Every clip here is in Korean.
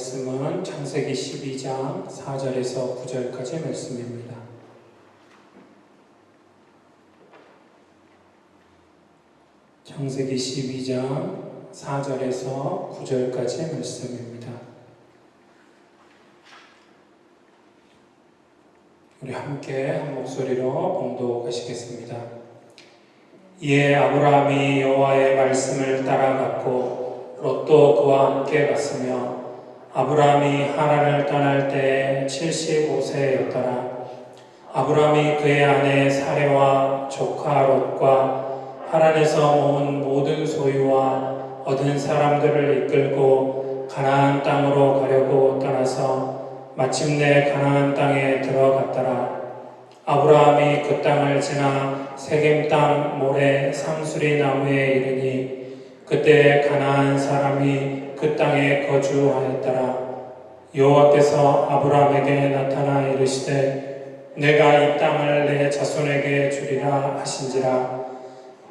말씀은 창세기 12장 4절에서 9절까지 말씀입니다. 창세기 12장 4절에서 9절까지 말씀입니다. 우리 함께 한 목소리로 봉독하시겠습니다. 이에 아브라함이 여호와의 말씀을 따라갔고 롯도 그와 함께 갔으며 아브라함이 하란을 떠날 때에 75세였더라. 아브라함이 그의 아내 사레와 조카 롯과 하란에서 모은 모든 소유와 얻은 사람들을 이끌고 가나안 땅으로 가려고 떠나서 마침내 가나안 땅에 들어갔더라. 아브라함이 그 땅을 지나 세겜 땅 모래 상수리 나무에 이르니 그때 가나안 사람이 그 땅에 거주하였더라. 여호와께서 아브라함에게 나타나 이르시되 내가 이 땅을 내 자손에게 주리라 하신지라.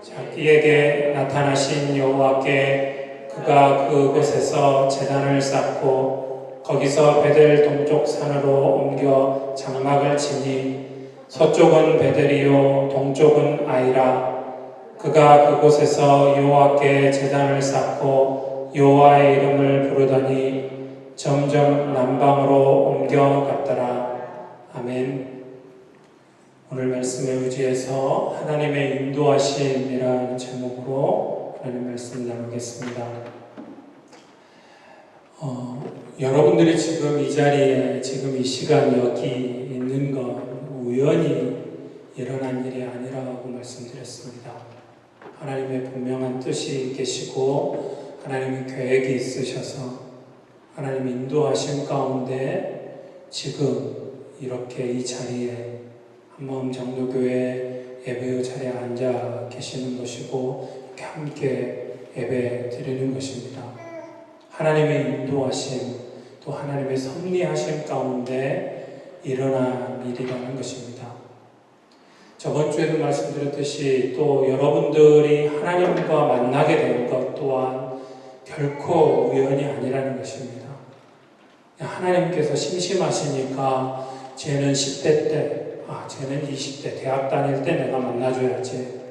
자기에게 나타나신 여호와께 그가 그곳에서 제단을 쌓고 거기서 베델 동쪽 산으로 옮겨 장막을 치니 서쪽은 베델이요 동쪽은 아이라. 그가 그곳에서 여호와께 제단을 쌓고 여호와의 이름을 부르더니 점점 남방으로 옮겨갔더라. 아멘. 오늘 말씀에 의지해서 하나님의 인도하심이라는 제목으로 하나님 말씀 나누겠습니다. 여러분들이 지금 이 자리에 지금 이 시간 여기 있는 건 우연히 일어난 일이 아니라고 말씀드렸습니다. 하나님의 분명한 뜻이 계시고 하나님의 계획이 있으셔서 하나님 인도하심 가운데 지금 이렇게 이 자리에 한마음 장로교회 예배의 자리에 앉아 계시는 것이고 이렇게 함께 예배 드리는 것입니다. 하나님의 인도하심 또 하나님의 섭리하심 가운데 일어난 일이라는 것입니다. 저번 주에도 말씀드렸듯이 또 여러분들이 하나님과 만나게 된 것 또한 결코 우연이 아니라는 것입니다. 하나님께서 심심하시니까 쟤는 10대 때, 쟤는 20대, 대학 다닐 때 내가 만나줘야지.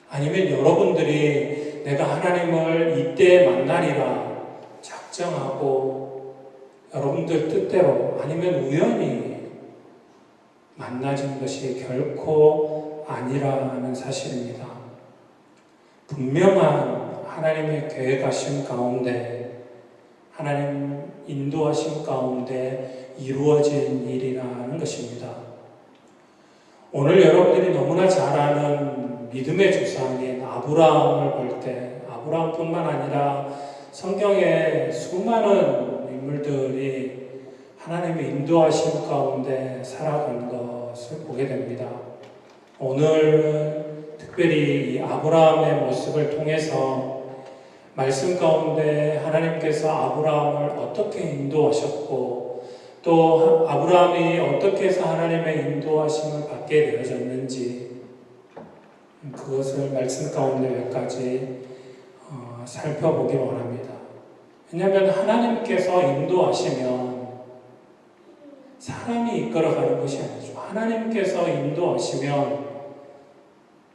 아니면 여러분들이 내가 하나님을 이때 만나리라 작정하고 여러분들 뜻대로 아니면 우연히 만나진 것이 결코 아니라는 사실입니다. 분명한 하나님의 계획하심 가운데 하나님 인도하심 가운데 이루어진 일이라는 것입니다. 오늘 여러분들이 너무나 잘 아는 믿음의 조상인 아브라함을 볼 때 아브라함뿐만 아니라 성경에 수많은 인물들이 하나님의 인도하심 가운데 살아간 것을 보게 됩니다. 오늘은 특별히 이 아브라함의 모습을 통해서 말씀 가운데 하나님께서 아브라함을 어떻게 인도하셨고 또 아브라함이 어떻게 해서 하나님의 인도하심을 받게 되어졌는지 그것을 말씀 가운데 몇 가지 살펴보기 원합니다. 왜냐하면 하나님께서 인도하시면 사람이 이끌어가는 것이 아니죠. 하나님께서 인도하시면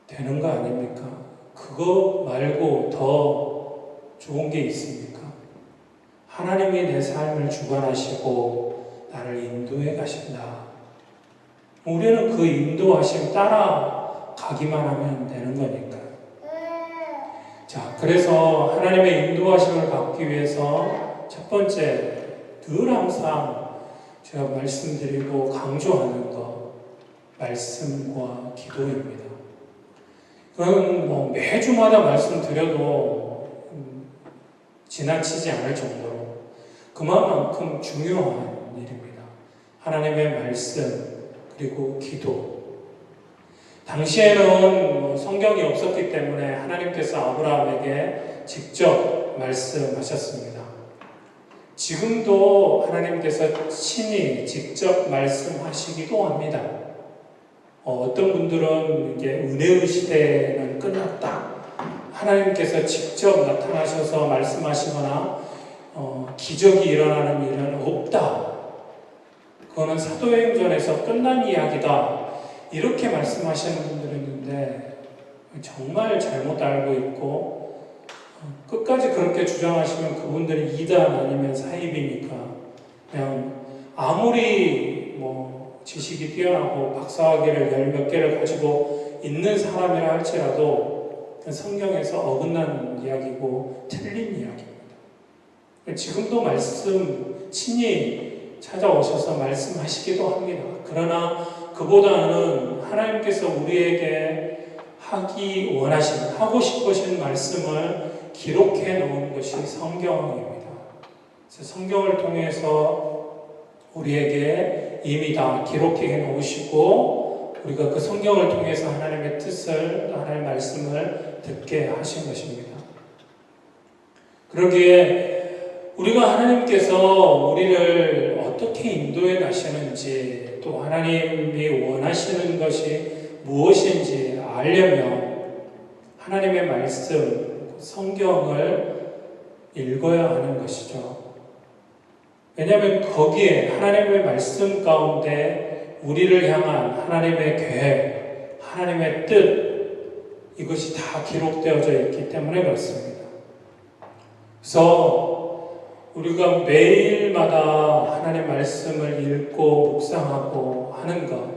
되는 거 아닙니까? 그거 말고 더 좋은 게 있습니까? 하나님이 내 삶을 주관하시고 나를 인도해 가신다. 우리는 그 인도하심 따라가기만 하면 되는 거니까요. 자, 그래서 하나님의 인도하심을 받기 위해서 첫 번째 늘 항상 제가 말씀드리고 강조하는 것, 말씀과 기도입니다. 그건 매주마다 말씀드려도 지나치지 않을 정도로 그만큼 중요한 일입니다. 하나님의 말씀 그리고 기도. 당시에는 성경이 없었기 때문에 하나님께서 아브라함에게 직접 말씀하셨습니다. 지금도 하나님께서 친히 직접 말씀하시기도 합니다. 어떤 분들은 이제 은혜의 시대는 끝났다. 하나님께서 직접 나타나셔서 말씀하시거나 기적이 일어나는 일은 없다. 그거는 사도행전에서 끝난 이야기다. 이렇게 말씀하시는 분들이 있는데 정말 잘못 알고 있고 끝까지 그렇게 주장하시면 그분들이 이단 아니면 사입이니까 그냥 아무리 지식이 뛰어나고 박사학위를 10몇 개를 가지고 있는 사람이라 할지라도 성경에서 어긋난 이야기고 틀린 이야기입니다. 지금도 말씀 친히 찾아오셔서 말씀하시기도 합니다. 그러나 그보다는 하나님께서 우리에게 하고 싶으신 말씀을 기록해 놓은 것이 성경입니다. 성경을 통해서 우리에게 이미 다 기록해 놓으시고 우리가 그 성경을 통해서 하나님의 뜻을, 하나님의 말씀을 듣게 하신 것입니다. 그러기에 우리가 하나님께서 우리를 어떻게 인도해 가시는지 또 하나님이 원하시는 것이 무엇인지 알려면 하나님의 말씀, 성경을 읽어야 하는 것이죠. 왜냐하면 거기에 하나님의 말씀 가운데 우리를 향한 하나님의 계획, 하나님의 뜻 이것이 다 기록되어져 있기 때문에 그렇습니다. 그래서 우리가 매일마다 하나님의 말씀을 읽고 묵상하고 하는 것,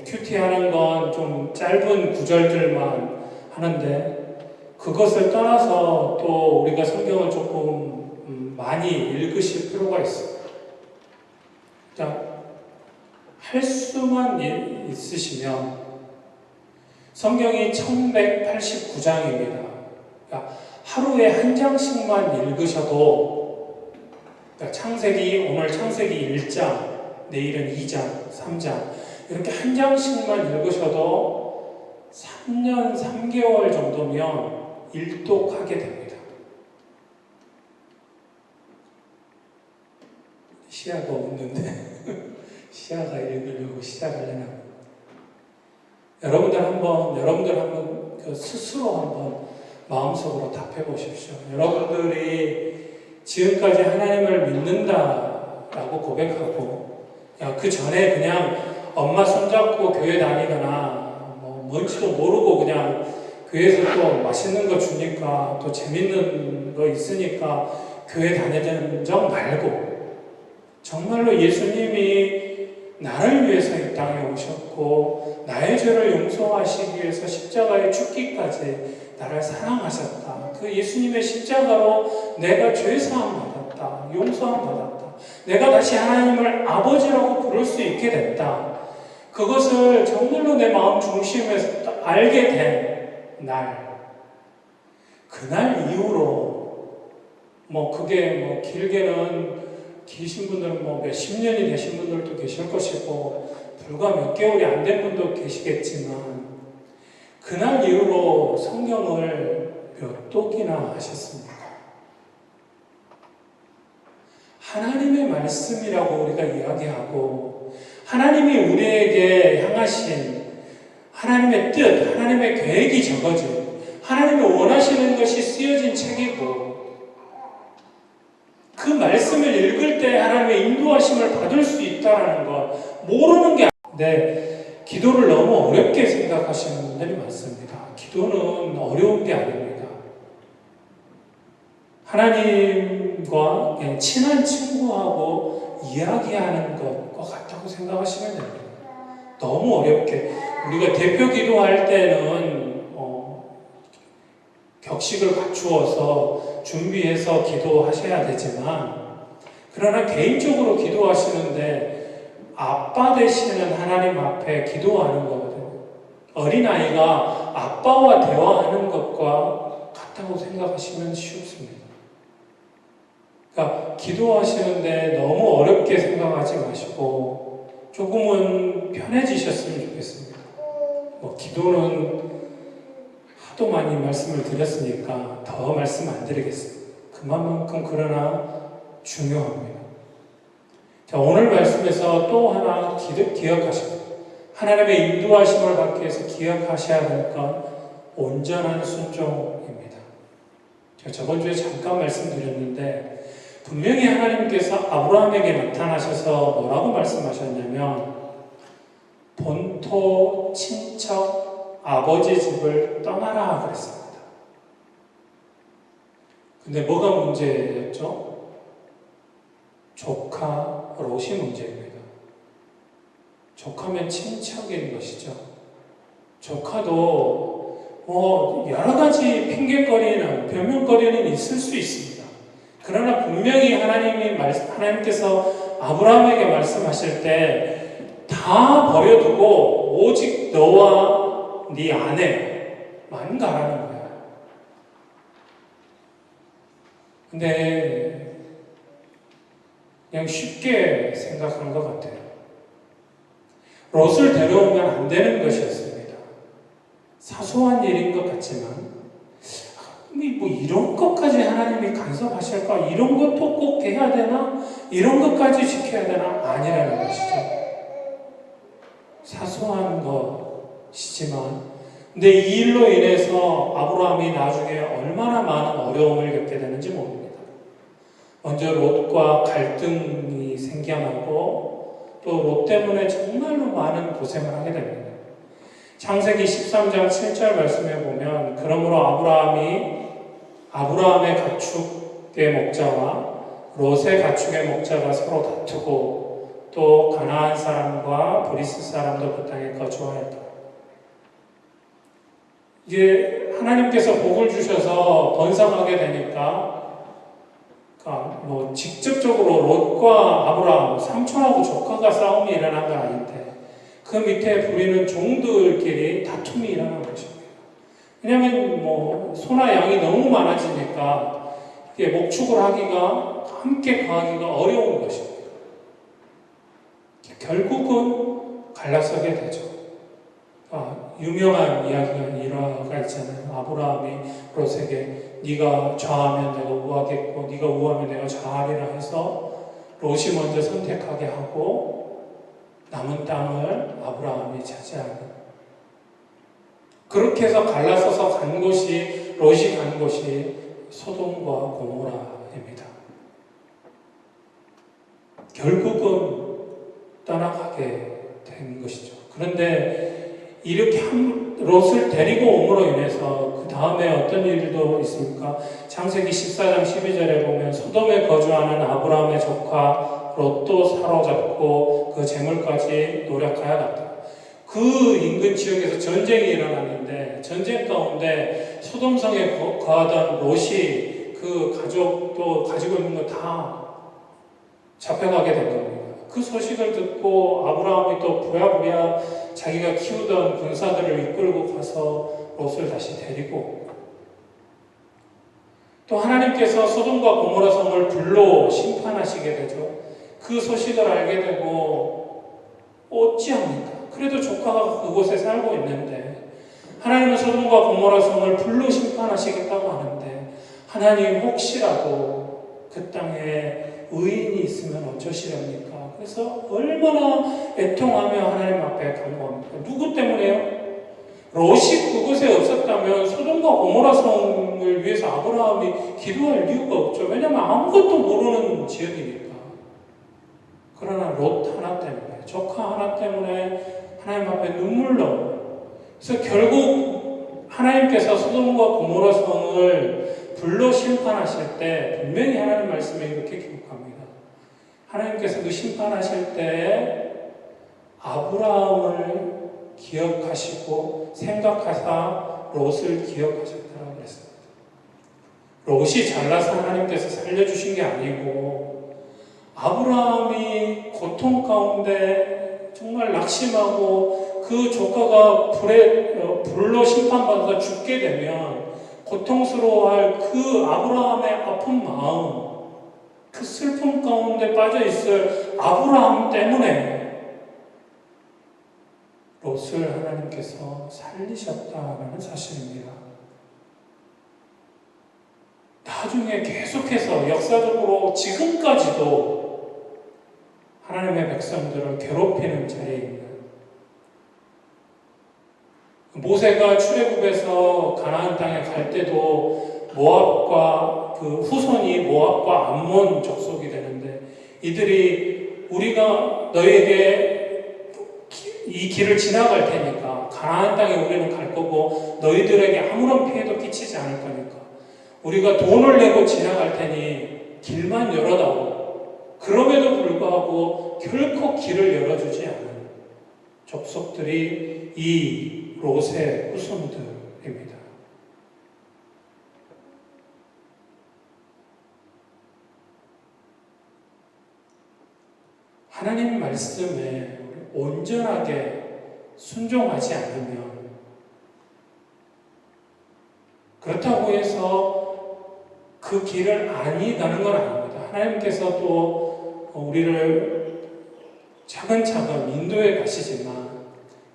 큐티하는 건 좀 짧은 구절들만 하는데 그것을 떠나서 또 우리가 성경을 조금 많이 읽으실 필요가 있어요. 할 수만 있으시면 성경이 1189장입니다. 하루에 한 장씩만 읽으셔도 오늘 창세기 1장, 내일은 2장, 3장 이렇게 한 장씩만 읽으셔도 3년 3개월 정도면 일독하게 됩니다. 시야가 없는데 시야가 읽으려고 시작하려나? 여러분들 한번 스스로 한번 마음속으로 답해 보십시오. 여러분들이 지금까지 하나님을 믿는다라고 고백하고 그 전에 그냥 엄마 손잡고 교회 다니거나 뭔지도 모르고 그냥 교회에서 또 맛있는 거 주니까 또 재밌는 거 있으니까 교회 다니는 적 말고 정말로 예수님이 나를 위해서 이 땅에 오셨고 나의 죄를 용서하시기 위해서 십자가에 죽기까지 나를 사랑하셨다. 그 예수님의 십자가로 내가 죄사함 받았다. 용서함 받았다. 내가 다시 하나님을 아버지라고 부를 수 있게 됐다. 그것을 정말로 내 마음 중심에서 알게 된 그날 이후로 그게 길게는 계신 분들은 몇십 년이 되신 분들도 계실 것이고 불과 몇 개월이 안 된 분도 계시겠지만 그날 이후로 성경을 몇 독이나 하셨습니까? 하나님의 말씀이라고 우리가 이야기하고 하나님이 우리에게 향하신 하나님의 뜻, 하나님의 계획이 적어진 하나님이 원하시는 것이 쓰여진 책이고 그 말씀을 읽을 때 하나님의 인도하심을 받을 수 있다는 것 모르는 게 아닌데 기도를 너무 어렵게 생각하시는 분들이 많습니다. 기도는 어려운 게 아닙니다. 하나님과 그냥 친한 친구하고 이야기하는 것과 같다고 생각하시면 됩니다. 너무 어렵게 우리가 대표 기도할 때는 격식을 갖추어서 준비해서 기도하셔야 되지만 그러나 개인적으로 기도하시는데 아빠 되시는 하나님 앞에 기도하는 거거든요. 어린아이가 아빠와 대화하는 것과 같다고 생각하시면 쉽습니다. 그러니까 기도하시는데 너무 어렵게 생각하지 마시고 조금은 편해지셨으면 좋겠습니다. 기도는 하도 많이 말씀을 드렸으니까 더 말씀 안 드리겠습니다. 그만큼 그러나 중요합니다. 자, 오늘 말씀에서 또 하나 기억하시고 하나님의 인도하심을 받기 위해서 기억하셔야 할 건 온전한 순종입니다. 제가 저번 주에 잠깐 말씀드렸는데 분명히 하나님께서 아브라함에게 나타나셔서 뭐라고 말씀하셨냐면 본토 친척 아버지 집을 떠나라 그랬습니다. 근데 뭐가 문제였죠? 조카 롯이 문제입니다. 조카면 친척인 것이죠. 조카도 여러 가지 핑계거리는 변명거리는 있을 수 있습니다. 그러나 분명히 하나님께서 아브라함에게 말씀하실 때 다 버려두고 오직 너와 네 아내만 가라는 거예요. 근데 그냥 쉽게 생각한 것 같아요. 롯을 데려오면 안 되는 것이었습니다. 사소한 일인 것 같지만 뭐 이런 것까지 하나님이 간섭하실까? 이런 것도 꼭 해야 되나? 이런 것까지 지켜야 되나? 아니라는 것이죠. 사소한 것이지만 근데 이 일로 인해서 아브라함이 나중에 얼마나 많은 어려움을 겪게 되는지 모릅니다. 먼저 롯과 갈등이 생겨나고 또 롯 때문에 정말로 많은 고생을 하게 됩니다. 창세기 13장 7절 말씀에 보면 그러므로 아브라함의 가축의 목자와 롯의 가축의 목자가 서로 다투고 또 가나안 사람과 브리스 사람도 그 땅에 거주하였다. 이제 하나님께서 복을 주셔서 번성하게 되니까 직접적으로 롯과 아브라함 삼촌하고 조카가 싸움이 일어난 건 아닌데 그 밑에 부리는 종들끼리 다툼이 일어난 것입니다. 왜냐하면 소나 양이 너무 많아지니까 이게 목축을 하기가 함께 거하기가 어려운 것입니다. 결국은 갈라서게 되죠. 유명한 이야기가 일화가 있잖아요. 아브라함이 롯에게 네가 좌하면 내가 우하겠고 네가 우하면 내가 좌하리라 해서 롯이 먼저 선택하게 하고 남은 땅을 아브라함이 차지하는 그렇게 해서 갈라서서 간 곳이 롯이 간 곳이 소돔과 고모라입니다. 결국은 떠나가게 된 것이죠. 그런데 이렇게 롯을 데리고 옴으로 인해서 그 다음에 어떤 일도 있습니까? 창세기 14장 12절에 보면 소돔에 거주하는 아브라함의 조카 롯도 사로잡고 그 재물까지 노력하여 갔다. 그 인근 지역에서 전쟁이 일어났는데 전쟁 가운데 소돔성에 거하던 롯이 그 가족도 가지고 있는 거 다 잡혀가게 된 겁니다. 그 소식을 듣고 아브라함이 또 부랴부랴 자기가 키우던 군사들을 이끌고 가서 롯을 다시 데리고 또 하나님께서 소돔과 고모라 성을 불로 심판하시게 되죠. 그 소식을 알게 되고 어찌합니까? 그래도 조카가 그곳에 살고 있는데 하나님은 소돔과 고모라 성을 불로 심판하시겠다고 하는데 하나님 혹시라도 그 땅에 의인이 있으면 어쩌시렵니까? 그래서 얼마나 애통하며 하나님 앞에 간구합니까? 누구 때문에요? 롯이 그곳에 없었다면 소돔과 고모라 성을 위해서 아브라함이 기도할 이유가 없죠. 왜냐하면 아무것도 모르는 지역이니까. 그러나 롯 하나 때문에, 조카 하나 때문에 하나님 앞에 눈물로. 그래서 결국 하나님께서 소돔과 고모라 성을 불로 심판하실 때 분명히 하나님 말씀에 이렇게 기록합니다. 하나님께서 그 심판하실 때 아브라함을 기억하시고 생각하사 롯을 기억하셨다고 그랬습니다. 롯이 잘나서 하나님께서 살려주신 게 아니고 아브라함이 고통 가운데 정말 낙심하고 그 조카가 불로 심판받아서 죽게 되면 고통스러워할 그 아브라함의 아픈 마음, 그 슬픔 가운데 빠져있을 아브라함 때문에 롯을 하나님께서 살리셨다는 사실입니다. 나중에 계속해서 역사적으로 지금까지도 하나님의 백성들을 괴롭히는 자리에 있는 모세가 출애굽에서 가나안 땅에 갈 때도 모압과 그 후손이 모압과 암몬 족속이 되는데 이들이 우리가 너에게 이 길을 지나갈 테니까 가나안 땅에 우리는 갈 거고 너희들에게 아무런 피해도 끼치지 않을 거니까 우리가 돈을 내고 지나갈 테니 길만 열어다오. 그럼에도 불구하고 결코 길을 열어주지 않은 족속들이 이 롯의 후손들입니다. 하나님 말씀에 온전하게 순종하지 않으면 그렇다고 해서 그 길을 아니 가는 건 아닙니다. 하나님께서 또 우리를 차근차근 인도해 가시지만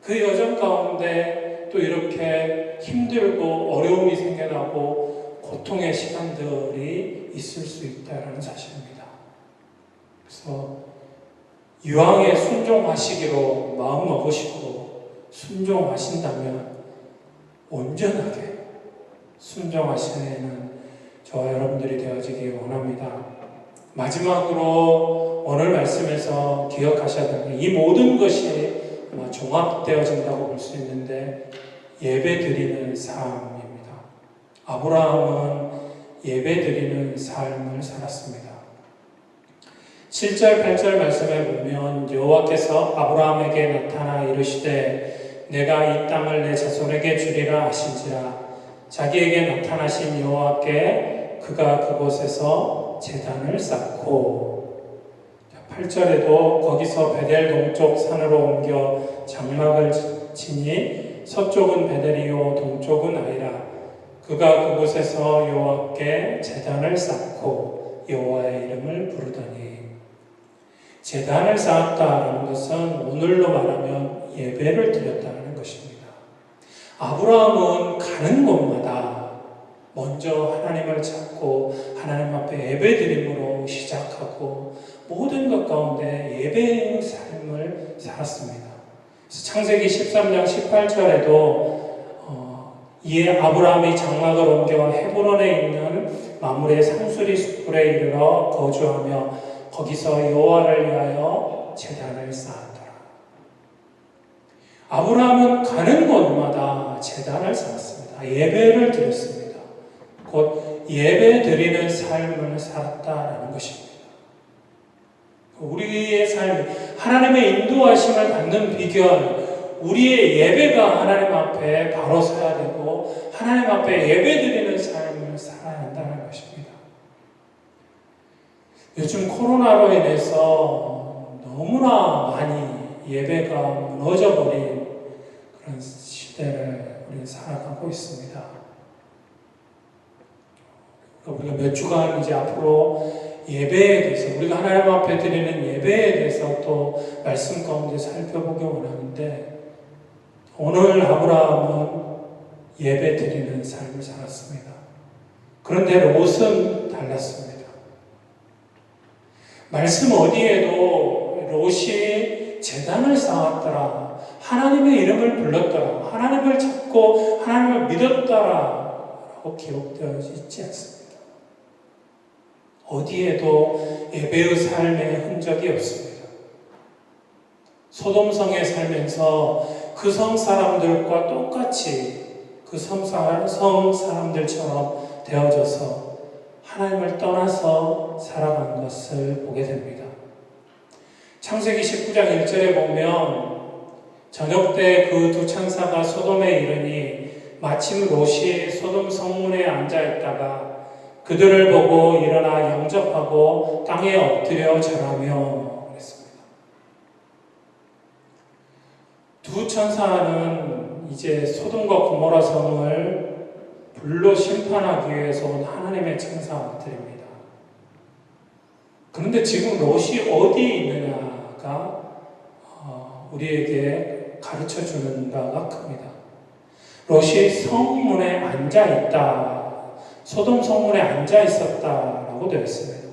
그 여정 가운데 또 이렇게 힘들고 어려움이 생겨나고 고통의 시간들이 있을 수 있다는 사실입니다. 그래서 유황에 순종하시기로 마음 먹으시고 순종하신다면 온전하게 순종하시는 저와 여러분들이 되어지기 원합니다. 마지막으로 오늘 말씀에서 기억하셔야 되는 이 모든 것이 종합되어진다고 볼 수 있는데 예배 드리는 삶입니다. 아브라함은 예배 드리는 삶을 살았습니다. 7절, 8절 말씀에 보면 여호와께서 아브라함에게 나타나 이르시되 내가 이 땅을 내 자손에게 주리라 하신지라 자기에게 나타나신 여호와께 그가 그곳에서 제단을 쌓고 8절에도 거기서 베델 동쪽 산으로 옮겨 장막을 치니 서쪽은 베델이요 동쪽은 아이라 그가 그곳에서 여호와께 제단을 쌓고 여호와의 이름을 부르더니 제단을 쌓았다는 것은 오늘로 말하면 예배를 드렸다는 것입니다. 아브라함은 가는 곳마다 먼저 하나님을 찾고 하나님 앞에 예배드림으로 시작하고 모든 것 가운데 예배의 삶을 살았습니다. 창세기 13장 18절에도 이에 아브라함이 장막을 옮겨 헤브론에 있는 마므레 상수리 숲에 이르러 거주하며 거기서 여호와를 위하여 제단을 쌓았더라. 아브라함은 가는 곳마다 제단을 쌓았습니다. 예배를 드렸습니다. 곧 예배 드리는 삶을 살았다라는 것입니다. 우리의 삶이 하나님의 인도하심을 받는 비결, 우리의 예배가 하나님 앞에 바로 서야 되고 하나님 앞에 예배 드리는 삶을 살아야 한다는 것입니다. 요즘 코로나로 인해서 너무나 많이 예배가 무너져 버린 그런 시대를 우리는 살아가고 있습니다. 우리가 몇 주간 이제 앞으로 예배에 대해서 우리가 하나님 앞에 드리는 예배에 대해서 또 말씀 가운데 살펴보기 원하는데 오늘 아브라함은 예배 드리는 삶을 살았습니다. 그런데 롯은 달랐습니다. 말씀 어디에도 롯이 제단을 쌓았더라. 하나님의 이름을 불렀더라. 하나님을 찾고 하나님을 믿었더라라고 기록되어 있지 않습니다. 어디에도 예배의 삶의 흔적이 없습니다. 소돔성에 살면서 그 성 사람들과 똑같이 그 성 사람들처럼 되어져서 하나님을 떠나서 살아간 것을 보게 됩니다. 창세기 19장 1절에 보면 저녁 때 그 두 천사가 소돔에 이르니 마침 롯이 소돔 성문에 앉아있다가 그들을 보고 일어나 영접하고 땅에 엎드려 절하며 그랬습니다. 두 천사는 이제 소돔과 고모라 성을 불로 심판하기 위해서 온 하나님의 천사들입니다. 그런데 지금 롯이 어디에 있느냐가 우리에게 가르쳐주는 바가 큽니다. 롯이 성문에 앉아있다. 소돔 성문에 앉아있었다라고 되어 있습니다.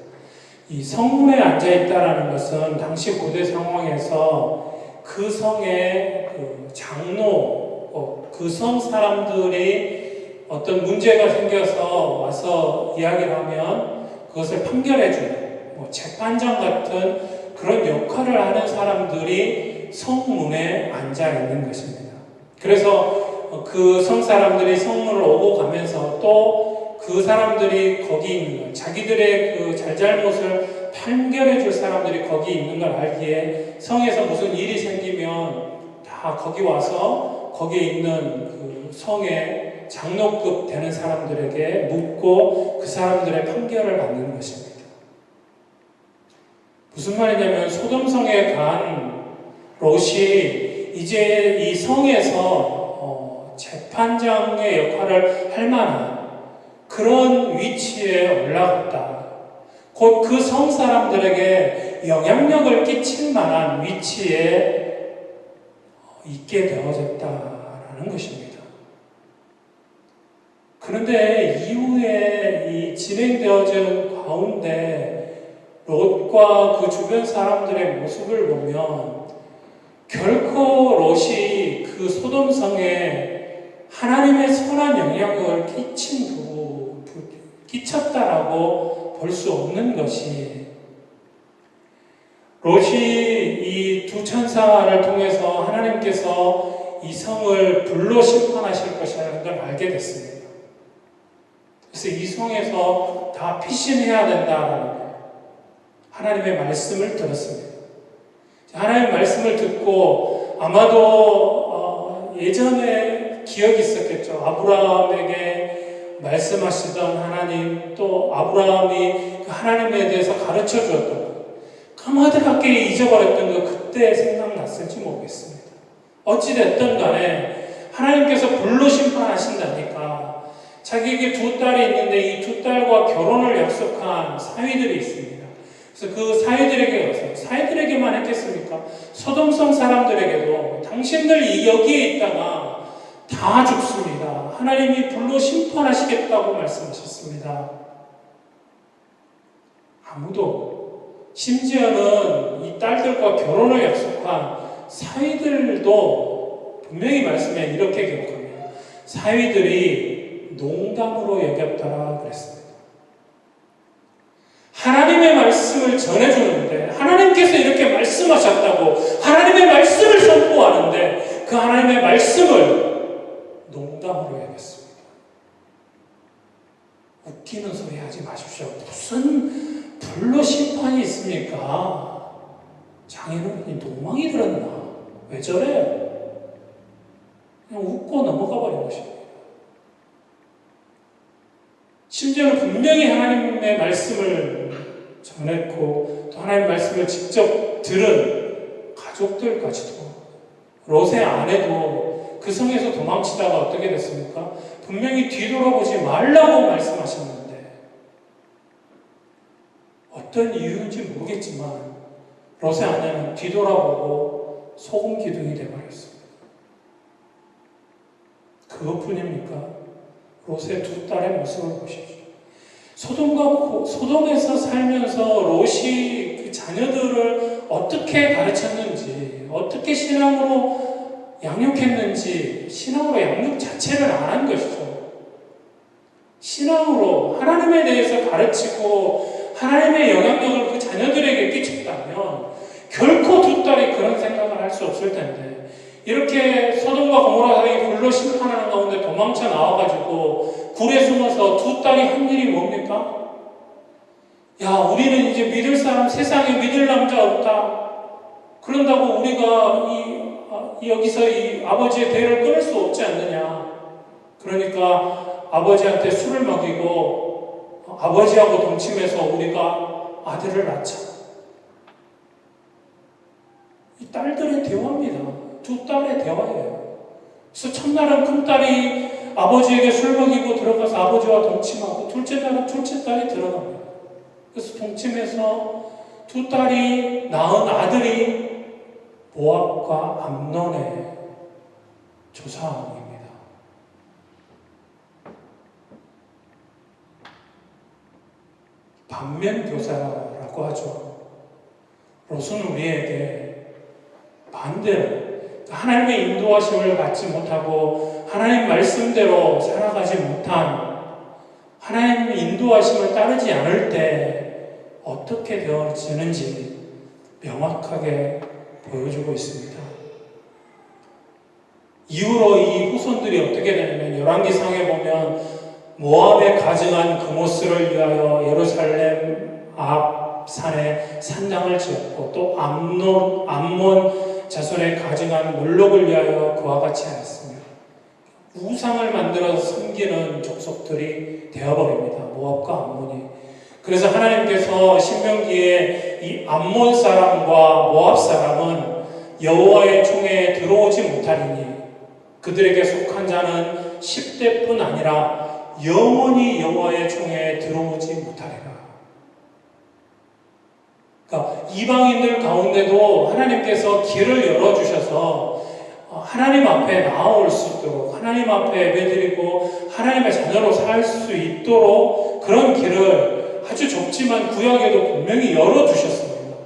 이 성문에 앉아있다라는 것은 당시 고대 상황에서 그 성의 그 장로, 그 성 사람들이 어떤 문제가 생겨서 와서 이야기를 하면 그것을 판결해주는 재판장 같은 그런 역할을 하는 사람들이 성문에 앉아 있는 것입니다. 그래서 그 성사람들이 성문을 오고 가면서 또 그 사람들이 거기 있는 것, 자기들의 그 잘잘못을 판결해 줄 사람들이 거기 있는 걸 알기에 성에서 무슨 일이 생기면 다 거기 와서 거기에 있는 그 성의 장로급 되는 사람들에게 묻고 그 사람들의 판결을 받는 것입니다. 무슨 말이냐면 소돔성에 간 롯이 이제 이 성에서 재판장의 역할을 할 만한 그런 위치에 올라갔다. 곧 그 성 사람들에게 영향력을 끼칠 만한 위치에 있게 되어졌다라는 것입니다. 그런데 이후에 이 진행되어지는 가운데 롯과 그 주변 사람들의 모습을 보면 결코 롯이 그 소돔성에 하나님의 선한 영향력을 끼쳤다라고 볼 수 없는 것이 롯이 이 두 천사를 통해서 하나님께서 이 성을 불로 심판하실 것이라는 걸 알게 됐습니다. 그래서 이 성에서 다 피신해야 된다라는 거예요. 하나님의 말씀을 들었습니다. 하나님의 말씀을 듣고 아마도 예전에 기억이 있었겠죠. 아브라함에게 말씀하시던 하나님, 또 아브라함이 그 하나님에 대해서 가르쳐 주었던 것, 까마득하게 잊어버렸던 것, 그때 생각났을지 모르겠습니다. 어찌됐든 간에 하나님께서 불로 심판하신다니까 자기에게 두 딸이 있는데 이 두 딸과 결혼을 약속한 사위들이 있습니다. 그래서 그 사위들에게 가서, 사위들에게만 했겠습니까? 소돔성 사람들에게도 당신들 여기에 있다가 다 죽습니다. 하나님이 불로 심판하시겠다고 말씀하셨습니다. 아무도, 심지어는 이 딸들과 결혼을 약속한 사위들도 분명히 말씀에 이렇게 기록합니다. 사위들이 농담으로 여겼더라 그랬습니다. 하나님의 말씀을 전해주는데, 하나님께서 이렇게 말씀하셨다고 하나님의 말씀을 선포하는데 그 하나님의 말씀을 농담으로 여겼습니다. 웃기는 소리 하지 마십시오. 무슨 불로 심판이 있습니까? 장인어른이 도망이 들었나? 왜 저래? 그냥 웃고 넘어가 버린 것입니다. 심지어는 분명히 하나님의 말씀을 전했고 또 하나님의 말씀을 직접 들은 가족들까지도, 롯의 아내도 그 성에서 도망치다가 어떻게 됐습니까? 분명히 뒤돌아보지 말라고 말씀하셨는데 어떤 이유인지 모르겠지만 롯의 아내는 뒤돌아보고 소금 기둥이 되어버렸습니다. 그것뿐입니까? 롯의 두 딸의 모습을 보십시오. 소돔에서 살면서 롯이 그 자녀들을 어떻게 가르쳤는지, 어떻게 신앙으로 양육했는지, 신앙으로 양육 자체를 안 한 것이죠. 신앙으로 하나님에 대해서 가르치고 하나님의 영향력을 그 자녀들에게 끼쳤다면 결코 두 딸이 그런 생각을 할 수 없을 텐데, 이렇게 소돔과 고모라 사이 불로 심판하는 가운데 도망쳐 나와가지고 굴에 숨어서 두 딸이 한 일이 뭡니까? 야, 우리는 이제 믿을 사람, 세상에 믿을 남자 없다. 그런다고 우리가 여기서 이 아버지의 대를 끊을 수 없지 않느냐. 그러니까 아버지한테 술을 먹이고 아버지하고 동침해서 우리가 아들을 낳자. 이 딸들의 대화입니다. 두 딸의 대화예요. 그래서 첫날은 큰딸이 아버지에게 술 먹이고 들어가서 아버지와 동침하고, 둘째 날은 둘째 딸이 들어갑니다. 그래서 동침해서 두 딸이 낳은 아들이 모압과 암논의 조상입니다. 반면교사라고 하죠. 롯은 우리에게 반대로 하나님의 인도하심을 받지 못하고 하나님 말씀대로 살아가지 못한, 하나님 인도하심을 따르지 않을 때 어떻게 되어지는지 명확하게 보여주고 있습니다. 이후로 이 후손들이 어떻게 되냐면 열왕기상에 보면 모압에 가증한 그모스를 위하여 예루살렘 앞 산에 산당을 지었고, 또 암몬 자손에 가증한 몰록을 위하여 그와 같이 하였으며, 우상을 만들어서 섬기는 족속들이 되어버립니다. 모압과 암몬이. 그래서 하나님께서 신명기에 이 암몬 사람과 모압 사람은 여호와의 총회에 들어오지 못하리니 그들에게 속한 자는 10대뿐 아니라 영원히 여호와의 총회에 들어오지 못하리라. 그러니까 이방인들 가운데도 하나님께서 길을 열어주셔서 하나님 앞에 나아올 수 있도록, 하나님 앞에 예배드리고 하나님의 자녀로 살 수 있도록 그런 길을 아주 좁지만 구약에도 분명히 열어주셨습니다.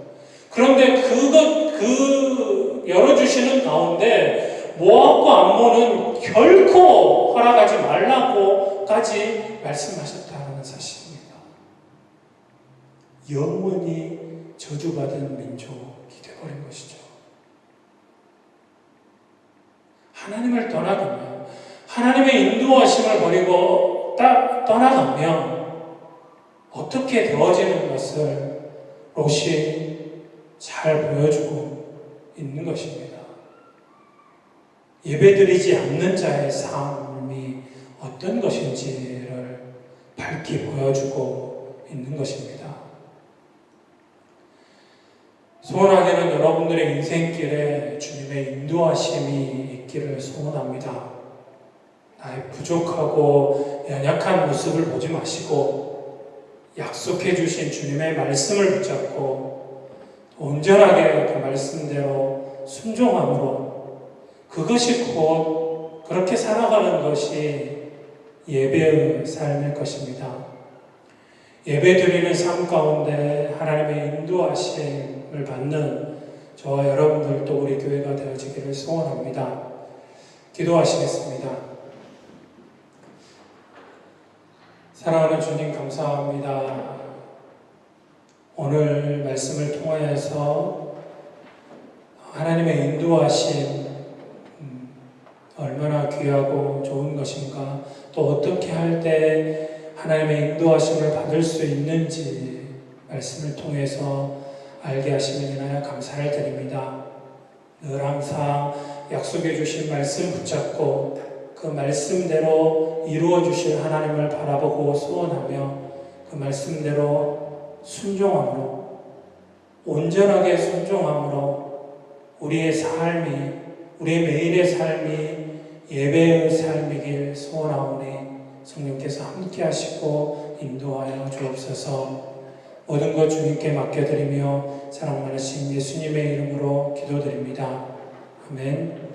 그런데 그 열어주시는 가운데 모압과 암몬은 결코 허락하지 말라고까지 말씀하셨다는 사실입니다. 영원히 저주받은 민족이 되어버린 것이죠. 하나님을 떠나가면, 하나님의 인도하심을 버리고 떠나가면 어떻게 되어지는 것을 롯이 잘 보여주고 있는 것입니다. 예배드리지 않는 자의 삶이 어떤 것인지를 밝히 보여주고 있는 것입니다. 소원하게는 여러분들의 인생길에 주님의 인도하심이 있기를 소원합니다. 나의 부족하고 연약한 모습을 보지 마시고 약속해 주신 주님의 말씀을 붙잡고 온전하게 그 말씀대로 순종함으로, 그것이 곧 그렇게 살아가는 것이 예배의 삶일 것입니다. 예배 드리는 삶 가운데 하나님의 인도하심을 받는 저와 여러분들도 우리 교회가 되어지기를 소원합니다. 기도하시겠습니다. 사랑하는 주님, 감사합니다. 오늘 말씀을 통하여서 하나님의 인도하심 얼마나 귀하고 좋은 것인가, 또 어떻게 할 때 하나님의 인도하심을 받을 수 있는지 말씀을 통해서 알게 하심에 인하여 감사를 드립니다. 늘 항상 약속해 주신 말씀 붙잡고 그 말씀대로 이루어 주실 하나님을 바라보고 소원하며 그 말씀대로 순종함으로, 온전하게 순종함으로 우리의 삶이, 우리의 매일의 삶이 예배의 삶이길 소원하오니 성령께서 함께 하시고 인도하여 주옵소서. 모든 것 주님께 맡겨드리며 사랑 많으신 예수님의 이름으로 기도드립니다. 아멘.